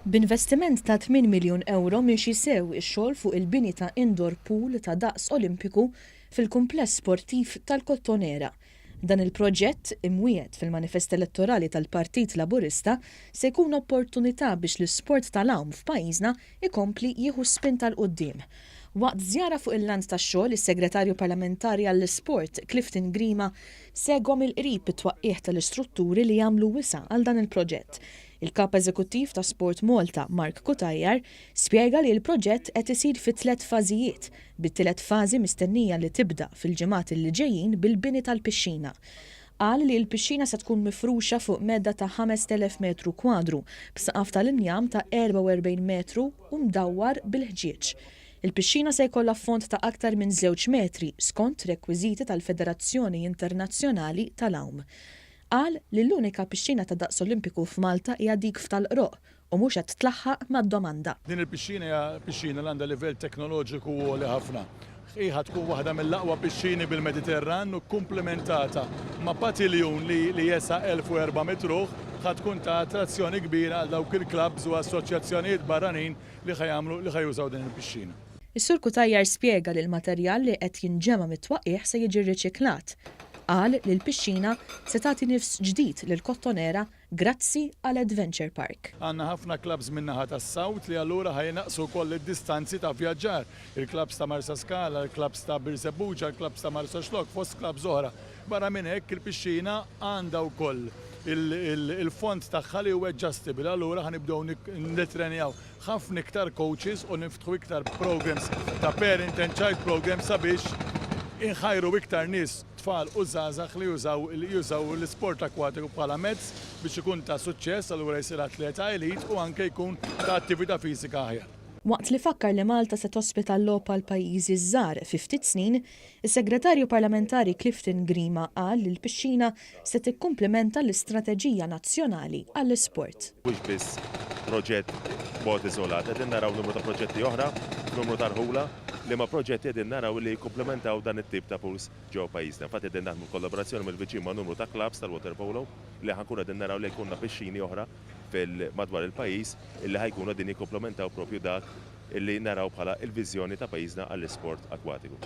B'investiment ta' 8 miljun euro miex jisew ix-xogħol fuq il-bini ta' indoor pool ta' daqs olimpiku fil-Kumpless Sportiv tal-Kottonera. Dan il-proġett imwiet fil-manifest elettorali tal-Partit Laburista se jkun opportunità biex l-isport tal-għawm f'pajjiżna ikompli jieħu spinta l-qudiem. Waqt żjara fuq il-land tax-xogħol, is-Segretarju Parlamentari għall-Isport Clifton Grima segwa mill-qrib it-twaqqih tal-istrutturi li jagħmlu wisa għal dan il-proġett. Il-Kap Eżekuttiv ta' Sports Malta, Mark Kutajjar, spjega li l-proġett qed isir fi 3 fażijiet, bit-tielet fażi mistennija li tibda fil-ġimgħat li ġejjin bil-bini tal-pixxina. Qal li l-pixxina se tkun mifruxa fuq medda ta' 5,000 metru kwadru b'saqaf tal-injam ta' 44 metru u mdawwar bil-ħġieġ. Il-pixxina se jkollha fond ta' aktar minn 2 metri skont rekwiżiti tal-Federazzjoni Internazzjonali tal-Għawm. Qal li l-unika pixxina ta' daqs olimpiku f'Malta hija dik f'tal-Qroq u mhux qed tlaħħaq mad-domanda. Din il-pixxina hija pixxina li għandha livell teknoloġiku għoli ħafna. Hija tkun waħda mill-aqwa pixxini bil-Mediterran u komplementata ma' patiljun li jesa' 1400 ruħ ħad tkun ta' attrazzjoni kbira għal dawk il-klabs u assoċjazzjonijiet barranin li ħajużaw din il-pixxina. Is-Sur Kutajjar spjega li l-materjal li qed jinġema mit-twaqqih se jiġi riċiklat. Qal li l-pixxina se tagħti nifs ġdid lill-Kottonera grazzi għall-Adventure Park. Għandna ħafna klabs min-naħa tas-Sawt li allura ħajnaqsu wkoll id-distanzi ta' vjaġġar. Il-klabs ta' Marsa Skala, il-klabs ta' Birsebuġa, il-klabs ta' Marsa Xlok, fost klabs oħra. Barra minn hekk il-pixxina għandha wkoll il-fond tagħha li huwa adjustable, allura ħanibdew nitrenjaw ħafna iktar coaches u niftħu iktar programs ta' parent and child programs sabiex inħajru iktar nies tfal u żgħażagħ li jużaw l-isport akwatiku bħala mezz biex ikun ta' suċċess allura jsir atleta elit u anke jkun ta' attività fiżika aħjar. Waqt li fakkar li Malta se tospita l-logħob għall-pajjiżi ż-żgħar fi ftit snin, is-Segretarju Parlamentari Clifton Grima qal li l-pixxina se tikkumplementa l-Istrateġija Nazzjonali għall-Isport. Mhux biss proġett b'mod iżolat, qegħdin naraw numru ta' proġetti oħra, numru ta' rħula li ma' proġetti qegħdin naraw li jikkumplementaw dan it-tip ta' puls ġew pajjiżna. Infatti qegħdin naħdmu kollaborazzjoni mill-viċin ma' numru ta' klabs tal-water polo li ħankun qegħdin naraw li jkunna pixxini oħra madwar il-pajjiż illi ħajkunu din jikkumplementaw propju dak illi naraw bħala il-viżjoni ta' pajjiżna għall-isport akwatiku.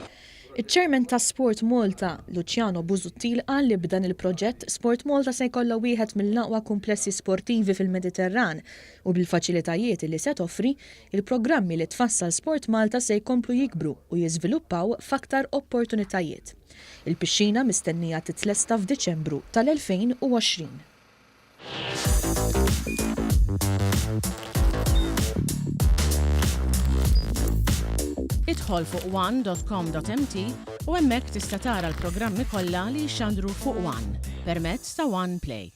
Iċ-Chairman ta' Sport Malta, Luciano Busuttil, qal li b'dan il-proġett Sport Malta se jkollha wieħed mill-aqwa kumplessi sportivi fil-Mediterran u bil-faċilitajiet li se toffri, il-programmi li tfassal Sport Malta se jkomplu jikbru u jiżviluppaw f'aktar opportunitajiet. Il-pixxina mistennija titlesta f'Diċembru tal-2020. Idħol fuq one.com.mt u hemmhekk tista' tara l-programmi kollha li jxandru fuq One permezz ta' One Play.